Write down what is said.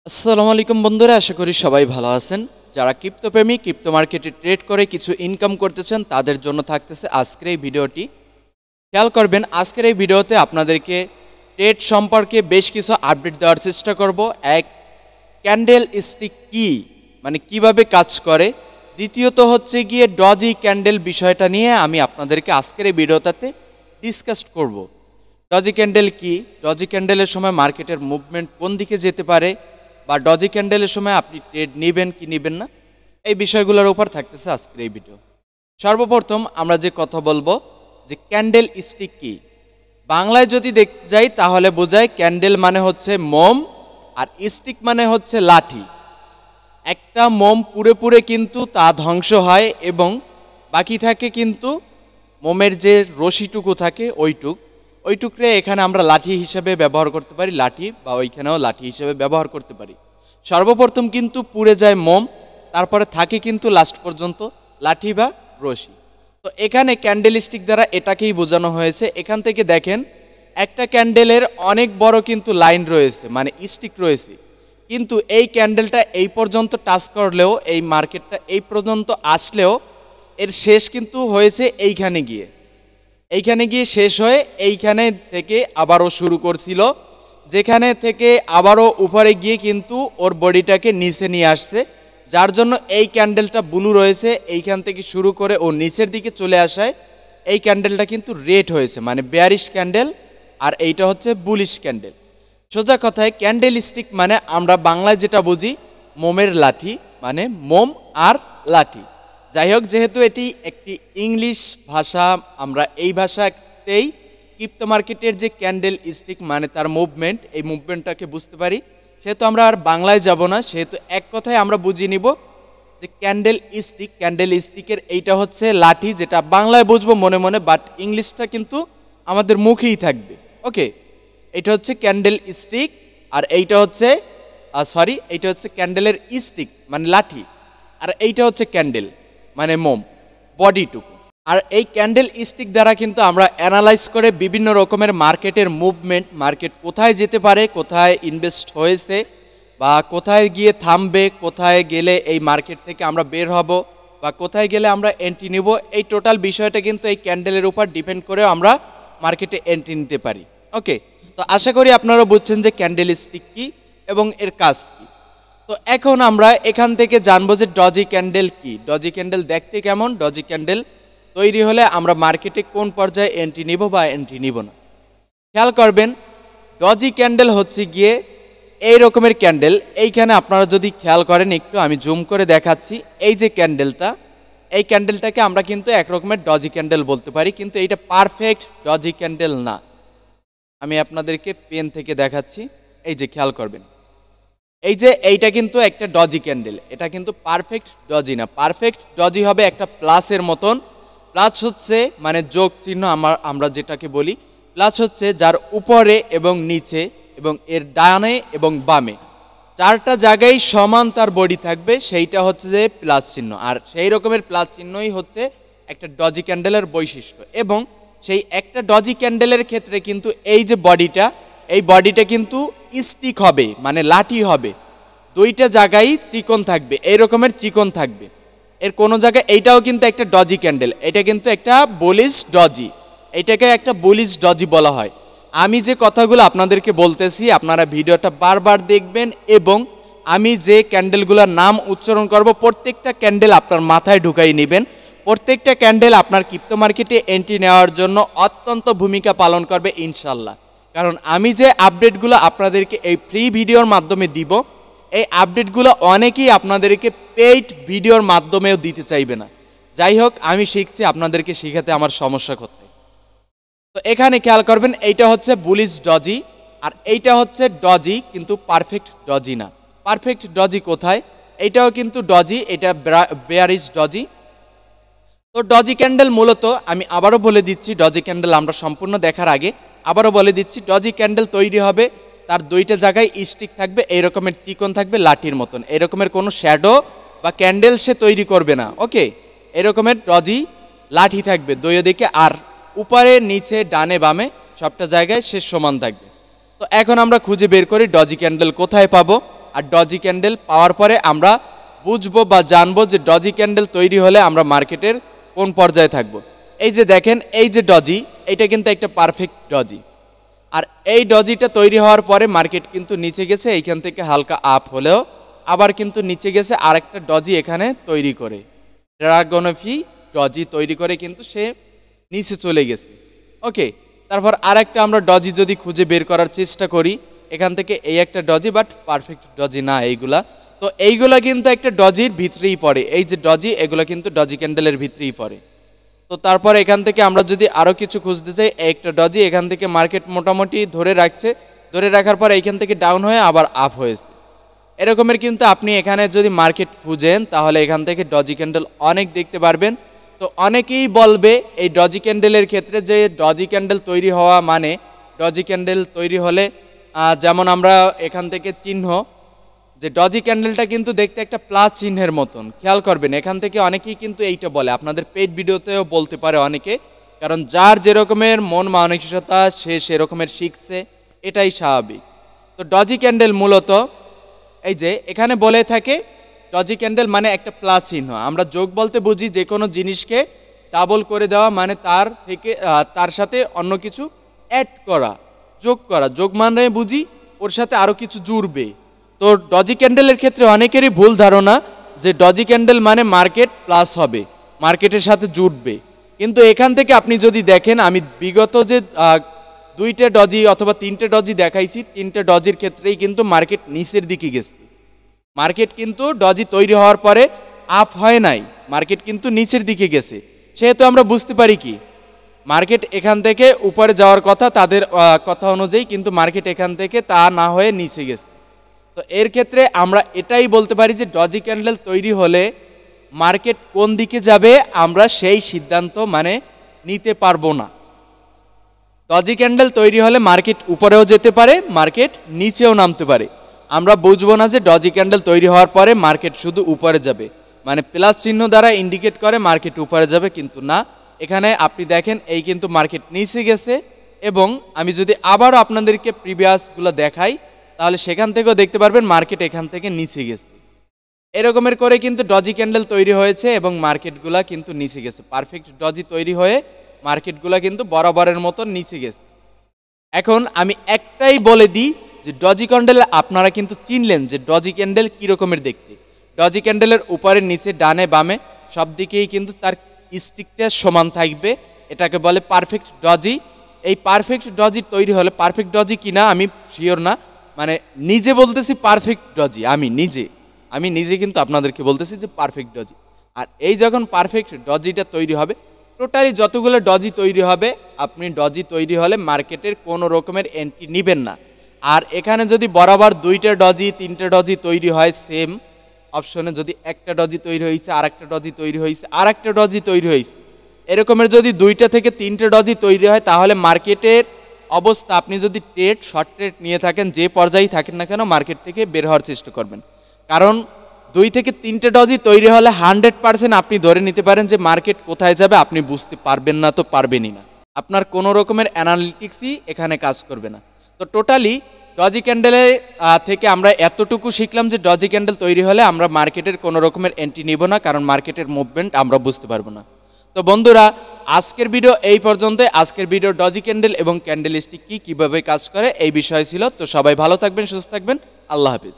আসসালামু আলাইকুম বন্ধুরা, আশা করি সবাই ভালো আছেন। যারা ক্রিপ্টোপ্রেমী, ক্রিপ্টো মার্কেটে ট্রেড করে কিছু ইনকাম করতেছেন, তাদের জন্য থাকতেছে আজকের এই ভিডিওটি। খেয়াল করবেন, আজকের এই ভিডিওতে আপনাদেরকে ট্রেড সম্পর্কে বেশ কিছু আপডেট দেওয়ার চেষ্টা করব। এক, ক্যান্ডেল স্টিক কি, মানে কিভাবে কাজ করে। দ্বিতীয়ত হচ্ছে গিয়ে ডজি ক্যান্ডেল বিষয়টা নিয়ে আমি আপনাদেরকে আজকের এই ভিডিওটাতে ডিসকাস করব। ডজি ক্যান্ডেল কি, ডজি ক্যান্ডেলের সময় মার্কেটের মুভমেন্ট কোন দিকে যেতে পারে, বা ডজি ক্যান্ডেলের সময় আপনি ট্রেড নেবেন কি নেবেন না, এই বিষয়গুলোর উপর থাকতেছে আজকের এই ভিডিও। সর্বপ্রথম আমরা যে কথা বলবো যে ক্যান্ডেল স্টিক কি। বাংলায় যদি দেখতে যাই তাহলে বোঝায় ক্যান্ডেল মানে হচ্ছে মোম, আর স্টিক মানে হচ্ছে লাঠি। একটা মোম পুড়ে পুড়ে কিন্তু তা ধ্বংস হয় এবং বাকি থাকে কিন্তু মোমের যে রশিটুকু থাকে ওইটুকরে এখানে আমরা লাঠি হিসেবে ব্যবহার করতে পারি, লাঠি বা ওইখানেও লাঠি হিসেবে ব্যবহার করতে পারি। সর্বপ্রথম কিন্তু পুড়ে যায় মোম, তারপরে থাকে কিন্তু লাস্ট পর্যন্ত লাঠি বা রশি। তো এখানে ক্যান্ডেল স্টিক দ্বারা এটাকেই বোঝানো হয়েছে। এখান থেকে দেখেন, একটা ক্যান্ডেলের অনেক বড় কিন্তু লাইন রয়েছে, মানে স্টিক রয়েছে, কিন্তু এই ক্যান্ডেলটা এই পর্যন্ত টাচ করলেও, এই মার্কেটটা এই পর্যন্ত আসলেও এর শেষ কিন্তু হয়েছে এইখানে গিয়ে শেষ হয়ে এইখানে থেকে আবারও শুরু করছিল, যেখানে থেকে আবারও উপরে গিয়ে কিন্তু ওর বডিটাকে নিচে নিয়ে আসছে, যার জন্য এই ক্যান্ডেলটা ব্লু রয়েছে। এইখান থেকে শুরু করে ও নিচের দিকে চলে আসায় এই ক্যান্ডেলটা কিন্তু রেড হয়েছে, মানে বেয়ারিশ ক্যান্ডেল, আর এইটা হচ্ছে বুলিশ ক্যান্ডেল। সোজা কথায় ক্যান্ডেল স্টিক মানে আমরা বাংলায় যেটা বুঝি মোমের লাঠি, মানে মোম আর লাঠি। যাই হোক, যেহেতু এটি একটি ইংলিশ ভাষা, আমরা এই ভাষাতেই ক্রিপ্টো মার্কেটের যে ক্যান্ডেল স্টিক মানে তার মুভমেন্ট, এই মুভমেন্টটাকে বুঝতে পারি, সেহেতু আমরা আর বাংলায় যাব না, সেহেতু এক কথায় আমরা বুঝিয়ে নিব যে ক্যান্ডেল স্টিকের এইটা হচ্ছে লাঠি, যেটা বাংলায় বুঝবো মনে মনে, বাট ইংলিশটা কিন্তু আমাদের মুখেই থাকবে। ওকে, এটা হচ্ছে ক্যান্ডেল স্টিক, আর এইটা হচ্ছে এইটা হচ্ছে ক্যান্ডেলের স্টিক মানে লাঠি, আর এইটা হচ্ছে ক্যান্ডেল মানে মোম বডিটুকু। আর এই ক্যান্ডেল স্টিক দ্বারা কিন্তু আমরা অ্যানালাইজ করে বিভিন্ন রকমের মার্কেটের মুভমেন্ট, মার্কেট কোথায় যেতে পারে, কোথায় ইনভেস্ট হয়েছে, বা কোথায় গিয়ে থামবে, কোথায় গেলে এই মার্কেট থেকে আমরা বের হব, বা কোথায় গেলে আমরা এন্ট্রি নিব, এই টোটাল বিষয়টা কিন্তু এই ক্যান্ডেলের উপর ডিপেন্ড করে আমরা মার্কেটে এন্ট্রি নিতে পারি। ওকে, তো আশা করি আপনারা বুঝছেন যে ক্যান্ডেল স্টিক কি এবং এর কাজ কি। তো এখন আমরা এখান থেকে জানবো যে ডজি ক্যান্ডেল কি, ডজি ক্যান্ডেল দেখতে কেমন, ডজি ক্যান্ডেল তৈরি হলে আমরা মার্কেটে কোন পর্যায়ে এন্ট্রি নিব বা এন্ট্রি নিব না। খেয়াল করবেন, ডজি ক্যান্ডেল হচ্ছে গিয়ে এই রকমের ক্যান্ডেল। এইখানে আপনারা যদি খেয়াল করেন, একটু আমি জুম করে দেখাচ্ছি, এই যে ক্যান্ডেলটা, এই ক্যান্ডেলটাকে আমরা কিন্তু এক রকমের ডজি ক্যান্ডেল বলতে পারি, কিন্তু এইটা পারফেক্ট ডজি ক্যান্ডেল না। আমি আপনাদেরকে পেন থেকে দেখাচ্ছি, এই যে খেয়াল করবেন, এই যে এইটা কিন্তু একটা ডজি ক্যান্ডেল, এটা কিন্তু পারফেক্ট ডজি না। পারফেক্ট ডজি হবে একটা প্লাসের মতন। প্লাস হচ্ছে মানে যোগ চিহ্ন আমরা যেটাকে বলি, প্লাস হচ্ছে যার উপরে এবং নিচে এবং এর ডানে এবং বামে চারটা জায়গায় সমান তার বডি থাকবে, সেইটা হচ্ছে যে প্লাস চিহ্ন। আর সেই রকমের প্লাস চিহ্নই হচ্ছে একটা ডজি ক্যান্ডেলের বৈশিষ্ট্য। এবং সেই একটা ডজি ক্যান্ডেলের ক্ষেত্রে কিন্তু এই যে বডিটা, এই বডিটা কিন্তু স্টিক হবে, মানে লাঠি হবে, দুইটা জায়গায় চিকন থাকবে, এই রকমের চিকন থাকবে। এর কোনো জায়গায় এইটাও কিন্তু একটা ডজি ক্যান্ডেল, এটা কিন্তু একটা বুলিশ ডজি, এটাকে একটা বুলিশ ডজি বলা হয়। আমি যে কথাগুলো আপনাদেরকে বলতেছি আপনারা ভিডিওটা বারবার দেখবেন, এবং আমি যে ক্যান্ডেলগুলোর নাম উচ্চারণ করব প্রত্যেকটা ক্যান্ডেল আপনার মাথায় ঢুকাই নেবেন। প্রত্যেকটা ক্যান্ডেল আপনার ক্রিপ্টো মার্কেটে এন্ট্রি নেওয়ার জন্য অত্যন্ত ভূমিকা পালন করবে ইনশাল্লাহ। কারণ আমি যে আপডেটগুলো আপনাদেরকে এই ফ্রি ভিডিওর মাধ্যমে দিব, এই আপডেটগুলো অনেকেই আপনাদেরকে পেইড ভিডিওর মাধ্যমেও দিতে চাইবে না। যাই হোক, আমি শিখছি, আপনাদেরকে শেখাতে আমার সমস্যা কোথায়। তো এখানে খেয়াল করবেন, এইটা হচ্ছে বুলিশ ডজি, আর এইটা হচ্ছে ডজি, কিন্তু পারফেক্ট ডজি না। পারফেক্ট ডজি কোথায়? এইটাও কিন্তু ডজি, এটা বেয়ারিশ ডজি। তো ডজি ক্যান্ডেল মূলত আমি আবারও বলে দিচ্ছি, ডজি ক্যান্ডেল আমরা সম্পূর্ণ দেখার আগে আবারও বলে দিচ্ছি, ডজি ক্যান্ডেল তৈরি হবে, তার দুইটা জায়গায় স্টিক থাকবে, এই রকমের চিকন থাকবে লাঠির মতন, এই রকমের কোনো শ্যাডো বা ক্যান্ডেল সে তৈরি করবে না। ওকে, এই রকমের ডজি লাঠি থাকবে দুই দিকে, আর উপরে নিচে ডানে বামে সবটা জায়গায় সে সমান থাকবে। তো এখন আমরা খুঁজে বের করি ডজি ক্যান্ডেল কোথায় পাবো। আর ডজি ক্যান্ডেল পাওয়ার পরে আমরা বুঝবো বা জানবো যে ডজি ক্যান্ডেল তৈরি হলে আমরা মার্কেটের কোন পর্যায়ে থাকবো। এই যে দেখেন, এই যে ডজি, এটা কিন্তু একটা পারফেক্ট ডজি। আর এই ডজিটা তৈরি হওয়ার পরে মার্কেট কিন্তু নিচে গেছে, এইখান থেকে হালকা আপ হলেও আবার কিন্তু নিচে গেছে আরেকটা ডজি এখানে তৈরি করে, ড্রাগনফি ডজি তৈরি করে কিন্তু সে নিচে চলে গেছে। ওকে, তারপর আরেকটা আমরা ডজি যদি খুঁজে বের করার চেষ্টা করি, এখান থেকে এই একটা ডজি, বাট পারফেক্ট ডজি না এইগুলা। তো এইগুলা কিন্তু একটা ডজির ভিতরেই পড়ে, এই যে ডজি, এগুলো কিন্তু ডজি ক্যান্ডেলের ভিতরেই পড়ে। তো তারপর এখান থেকে আমরা যদি আরও কিছু খুঁজতে চাই, একটা ডজি এখান থেকে মার্কেট মোটামুটি ধরে রাখছে, ধরে রাখার পর এইখান থেকে ডাউন হয়ে আবার আপ হয়েছে। এরকমের কিন্তু আপনি এখানে যদি মার্কেট খুঁজেন তাহলে এখান থেকে ডজি ক্যান্ডেল অনেক দেখতে পারবেন। তো অনেকেই বলবে এই ডজি ক্যান্ডেলের ক্ষেত্রে যে ডজি ক্যান্ডেল তৈরি হওয়া মানে, ডজি ক্যান্ডেল তৈরি হলে যেমন আমরা এখান থেকে চিহ্ন, যে ডজি ক্যান্ডেলটা কিন্তু দেখতে একটা প্লাস চিহ্নের মতন, খেয়াল করবেন। এখান থেকে অনেকেই কিন্তু এইটা বলে, আপনাদের পেইড ভিডিওতেও বলতে পারে অনেকে, কারণ যার যেরকমের মন মানসিকতা সে সেরকমের শিখছে, এটাই স্বাভাবিক। তো ডজি ক্যান্ডেল মূলত এই যে এখানে বলে থাকে, ডজি ক্যান্ডেল মানে একটা প্লাস চিহ্ন। আমরা যোগ বলতে বুঝি যে কোনো জিনিসকে ডাবল করে দেওয়া, মানে তার থেকে তার সাথে অন্য কিছু অ্যাড করা, যোগ করা। যোগ মানে বুঝি ওর সাথে আরও কিছু জুড়বে। তো ডজি ক্যান্ডেলের ক্ষেত্রে অনেকেরই ভুল ধারণা যে ডজি ক্যান্ডেল মানে মার্কেট প্লাস হবে, মার্কেটের সাথে জুটবে। কিন্তু এখান থেকে আপনি যদি দেখেন, আমি বিগত যে 2টে ডজি অথবা 3টে ডজি দেখাইছি, 3টে ডজির ক্ষেত্রেই কিন্তু মার্কেট নিচের দিকে গেছে। মার্কেট কিন্তু ডজি তৈরি হওয়ার পরে আপ হয় নাই, মার্কেট কিন্তু নিচের দিকে গেছে। সেহেতু আমরা বুঝতে পারি কি, মার্কেট এখান থেকে উপরে যাওয়ার কথা তাদের কথা অনুযায়ী, কিন্তু মার্কেট এখান থেকে তা না হয়ে নিচে গেছে। তো এর ক্ষেত্রে আমরা এটাই বলতে পারি যে ডজি ক্যান্ডেল তৈরি হলে মার্কেট কোন দিকে যাবে আমরা সেই সিদ্ধান্ত মানে নিতে পারবো না। ডজি ক্যান্ডেল তৈরি হলে মার্কেট উপরেও যেতে পারে, মার্কেট নিচেও নামতে পারে। আমরা বুঝবো না যে ডজি ক্যান্ডেল তৈরি হওয়ার পরে মার্কেট শুধু উপরে যাবে, মানে প্লাস চিহ্ন দ্বারা ইন্ডিকেট করে মার্কেট উপরে যাবে, কিন্তু না। এখানে আপনি দেখেন এই কিন্তু মার্কেট নিচে গেছে, এবং আমি যদি আবারও আপনাদেরকে প্রিভিয়াসগুলো দেখাই তাহলে সেখান থেকেও দেখতে পারবেন মার্কেট এখান থেকে নিচে গেছে। এরকমের করে কিন্তু ডজি ক্যান্ডেল তৈরি হয়েছে এবং মার্কেটগুলা কিন্তু নিচে গেছে। পারফেক্ট ডজি তৈরি হয়ে মার্কেটগুলা কিন্তু বরাবরের মতো নিচে গেছে। এখন আমি একটাই বলে দিই যে ডজি ক্যান্ডেল আপনারা কিন্তু চিনলেন যে ডজি ক্যান্ডেল কীরকমের দেখতে। ডজি ক্যান্ডেলের উপরে নিচে ডানে বামে সব দিকেই কিন্তু তার স্টিকটা সমান থাকবে, এটাকে বলে পারফেক্ট ডজি। এই পারফেক্ট ডজি তৈরি হলে, পারফেক্ট ডজি কিনা আমি শিওর না, মানে নিজে বলতেছি পারফেক্ট ডজি, আমি নিজে কিন্তু আপনাদেরকে বলতেছি যে পারফেক্ট ডজি। আর এই যখন পারফেক্ট ডজিটা তৈরি হবে, টোটালি যতগুলো ডজি তৈরি হবে, আপনি ডজি তৈরি হলে মার্কেটের কোনো রকমের এন্ট্রি নেবেন না। আর এখানে যদি বরাবর 2টে ডজি 3টে ডজি তৈরি হয় সেম অপশনে, যদি একটা ডজি তৈরি হয়েছে, আরেকটা ডজি তৈরি হয়েছে, আরেকটা ডজি তৈরি হয়েছে, এরকমের যদি 2টা থেকে 3টে ডজি তৈরি হয়, তাহলে মার্কেটের অবস্থা, আপনি যদি ট্রেড শর্ট ট্রেড নিয়ে থাকেন, যে পর্যায়েই থাকেন না কেন, মার্কেট থেকে বের হওয়ার চেষ্টা করবেন। কারণ 2 থেকে 3টে ডজি তৈরি হলে 100% আপনি ধরে নিতে পারেন যে মার্কেট কোথায় যাবে আপনি বুঝতে পারবেন না, তো পারবেনই না, আপনার কোনো রকমের অ্যানালিটিক্সই এখানে কাজ করবে না। তো টোটালি ডজি ক্যান্ডেলে থেকে আমরা এতটুকু শিখলাম যে ডজি ক্যান্ডেল তৈরি হলে আমরা মার্কেটের কোনো রকমের এন্ট্রি নেব না, কারণ মার্কেটের মুভমেন্ট আমরা বুঝতে পারবো না। তো বন্ধুরা, আজকের ভিডিও এই পর্যন্ত। আজকের ভিডিও ডজি ক্যান্ডেল এবং ক্যান্ডেল স্টিক কীভাবে কাজ করে এই বিষয় ছিল। তো সবাই ভালো থাকবেন, সুস্থ থাকবেন, আল্লাহ হাফিজ।